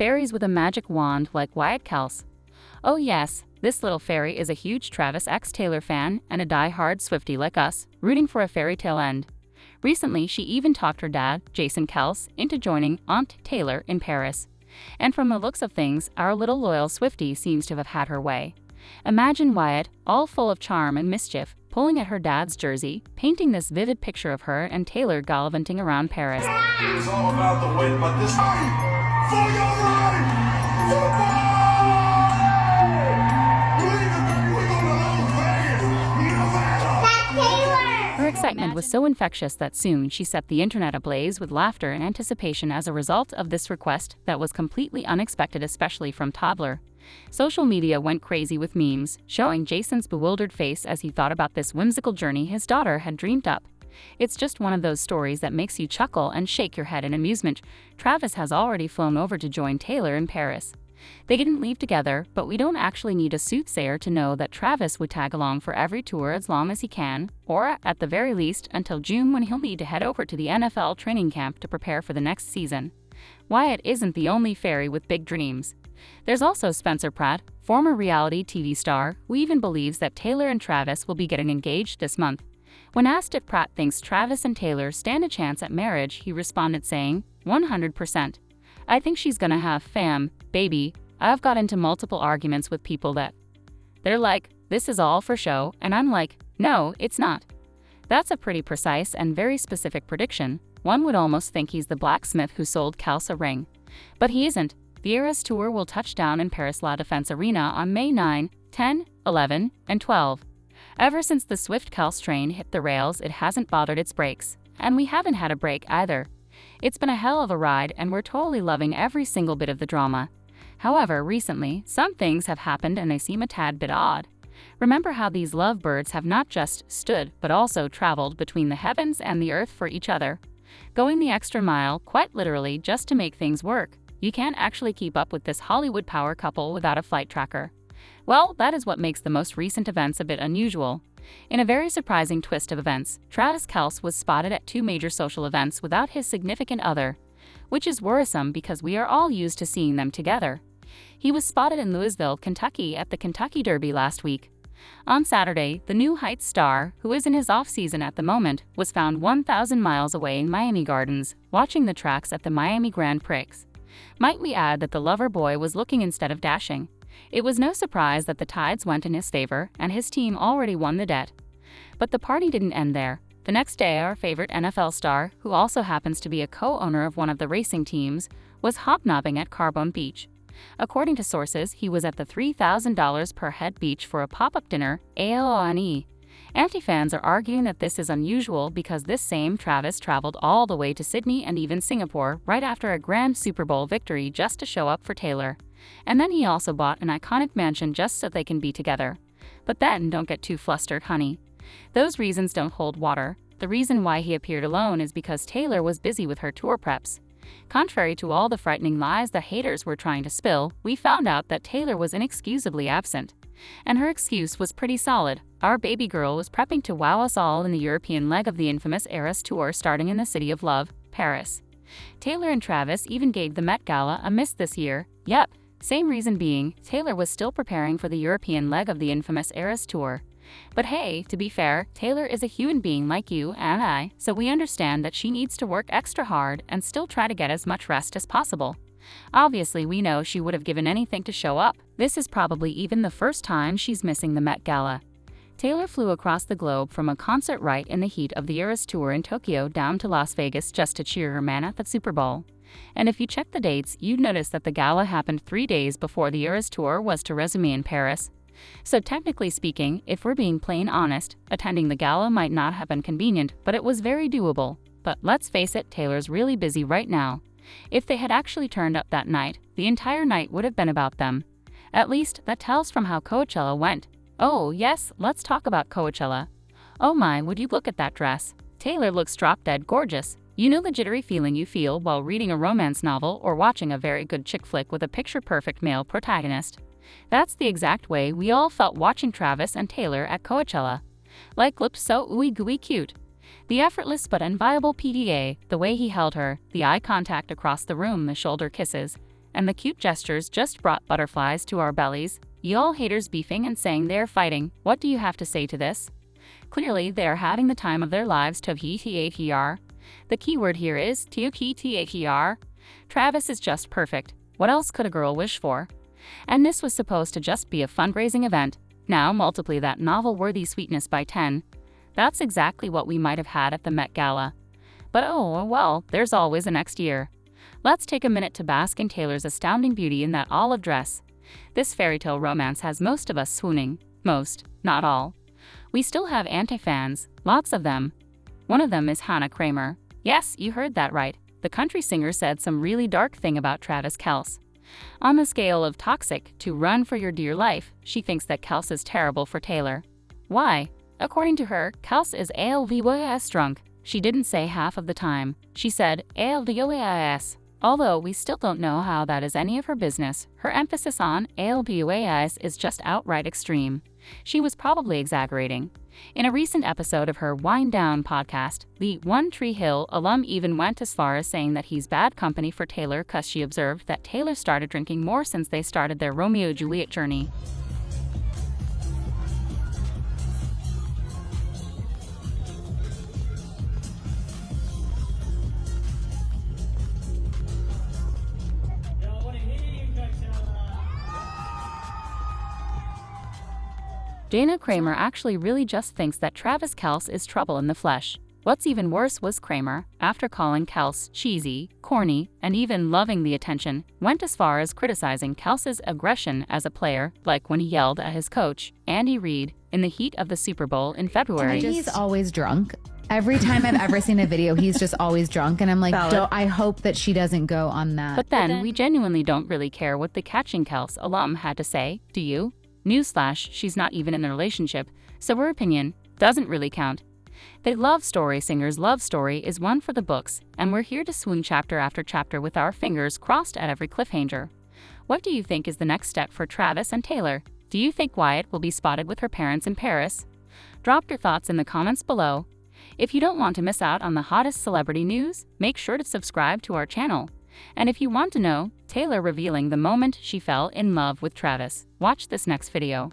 Fairies with a magic wand like Wyatt Kelsey. Oh yes, this little fairy is a huge Travis X Taylor fan and a die-hard Swiftie like us, rooting for a fairy tale end. Recently, she even talked her dad, Cent and Cassie, into joining Aunt Taylor in Paris. And from the looks of things, our little loyal Swiftie seems to have had her way. Imagine Wyatt, all full of charm and mischief, pulling at her dad's jersey, painting this vivid picture of her and Taylor gallivanting around Paris. It's all about the win, but this time, for your life, football! Her excitement was so infectious that soon she set the internet ablaze with laughter and anticipation as a result of this request that was completely unexpected, especially from toddler. Social media went crazy with memes, showing Jason's bewildered face as he thought about this whimsical journey his daughter had dreamed up. It's just one of those stories that makes you chuckle and shake your head in amusement. Travis has already flown over to join Taylor in Paris. They didn't leave together, but we don't actually need a soothsayer to know that Travis would tag along for every tour as long as he can, or at the very least until June, when he'll need to head over to the NFL training camp to prepare for the next season. Wyatt isn't the only fairy with big dreams. There's also Spencer Pratt, former reality TV star, who even believes that Taylor and Travis will be getting engaged this month. When asked if Pratt thinks Travis and Taylor stand a chance at marriage, he responded saying, 100%. I think she's gonna have fam, baby. I've got into multiple arguments with people that they're like, this is all for show, and I'm like, no, it's not. That's a pretty precise and very specific prediction. One would almost think he's the blacksmith who sold Kelsey a ring. But he isn't. The Eras Tour will touch down in Paris La Défense Arena on May 9, 10, 11, and 12. Ever since the Swift Kelsey train hit the rails, it hasn't bothered its brakes. And we haven't had a break either. It's been a hell of a ride, and we're totally loving every single bit of the drama. However, recently, some things have happened and they seem a tad bit odd. Remember how these lovebirds have not just stood, but also traveled between the heavens and the earth for each other, going the extra mile, quite literally, just to make things work. You can't actually keep up with this Hollywood power couple without a flight tracker. Well, that is what makes the most recent events a bit unusual. In a very surprising twist of events, Travis Kelce was spotted at 2 major social events without his significant other, which is worrisome because we are all used to seeing them together. He was spotted in Louisville, Kentucky at the Kentucky Derby last week. On Saturday, the New Heights star, who is in his off-season at the moment, was found 1,000 miles away in Miami Gardens, watching the tracks at the Miami Grand Prix. Might we add that the lover boy was looking instead of dashing? It was no surprise that the tides went in his favor and his team already won the debt. But the party didn't end there. The next day, our favorite NFL star, who also happens to be a co-owner of one of the racing teams, was hobnobbing at Carbone Beach. According to sources, he was at the $3,000 per head beach for a pop-up dinner, ALONE. Anti-fans are arguing that this is unusual because this same Travis traveled all the way to Sydney and even Singapore right after a grand Super Bowl victory just to show up for Taylor. And then he also bought an iconic mansion just so they can be together. But then don't get too flustered, honey. Those reasons don't hold water. The reason why he appeared alone is because Taylor was busy with her tour preps. Contrary to all the frightening lies the haters were trying to spill, we found out that Taylor was inexcusably absent. And her excuse was pretty solid. Our baby girl was prepping to wow us all in the European leg of the infamous Eras Tour starting in the City of Love, Paris. Taylor and Travis even gave the Met Gala a miss this year. Yep, same reason being, Taylor was still preparing for the European leg of the infamous Eras Tour. But hey, to be fair, Taylor is a human being like you and I, so we understand that she needs to work extra hard and still try to get as much rest as possible. Obviously, we know she would have given anything to show up. This is probably even the first time she's missing the Met Gala. Taylor flew across the globe from a concert right in the heat of the Eras Tour in Tokyo down to Las Vegas just to cheer her man at the Super Bowl. And if you check the dates, you'd notice that the gala happened 3 days before the Eras Tour was to resume in Paris. So technically speaking, if we're being plain honest, attending the gala might not have been convenient, but it was very doable. But let's face it, Taylor's really busy right now. If they had actually turned up that night, the entire night would have been about them. At least, that tells from how Coachella went. Oh yes, let's talk about Coachella. Oh my, would you look at that dress? Taylor looks drop-dead gorgeous. You know the jittery feeling you feel while reading a romance novel or watching a very good chick flick with a picture-perfect male protagonist. That's the exact way we all felt watching Travis and Taylor at Coachella. Like lips so ooey gooey cute. The effortless but inviolable PDA, the way he held her, the eye contact across the room, the shoulder kisses. and the cute gestures just brought butterflies to our bellies. Y'all haters beefing and saying they're fighting. What do you have to say to this? Clearly, they are having the time of their lives to THER. The keyword here is THER. Travis is just perfect. What else could a girl wish for? And this was supposed to just be a fundraising event. Now multiply that novel-worthy sweetness by 10. That's exactly what we might have had at the Met Gala. But oh well, there's always a next year. Let's take a minute to bask in Taylor's astounding beauty in that olive dress. This fairy tale romance has most of us swooning. Most, not all. We still have anti-fans, lots of them. One of them is Hannah Kramer. Yes, you heard that right. The country singer said some really dark thing about Travis Kelce. On the scale of toxic to run for your dear life, she thinks that Kelce is terrible for Taylor. Why? According to her, Kelce is ALVYS drunk. She didn't say half of the time. She said ALVYS. Although we still don't know how that is any of her business, her emphasis on ALVYS is just outright extreme. She was probably exaggerating. In a recent episode of her Wind Down podcast, the One Tree Hill alum even went as far as saying that he's bad company for Taylor cause she observed that Taylor started drinking more since they started their Romeo-Juliet journey. Dana Kramer actually really just thinks that Travis Kelce is trouble in the flesh. What's even worse was Kramer, after calling Kelce cheesy, corny, and even loving the attention, went as far as criticizing Kelce's aggression as a player, like when he yelled at his coach, Andy Reid, in the heat of the Super Bowl in February. He's always drunk. Every time I've ever seen a video, he's just always drunk, and I'm like, I hope that she doesn't go on that. But then, we genuinely don't really care what the Catching Kelce alum had to say, do you? Newsflash, she's not even in a relationship, so her opinion doesn't really count. The love story singer's love story is one for the books, and we're here to swoon chapter after chapter with our fingers crossed at every cliffhanger. What do you think is the next step for Travis and Taylor? Do you think Wyatt will be spotted with her parents in Paris? Drop your thoughts in the comments below. If you don't want to miss out on the hottest celebrity news, make sure to subscribe to our channel. And if you want to know Taylor revealing the moment she fell in love with Travis, watch this next video.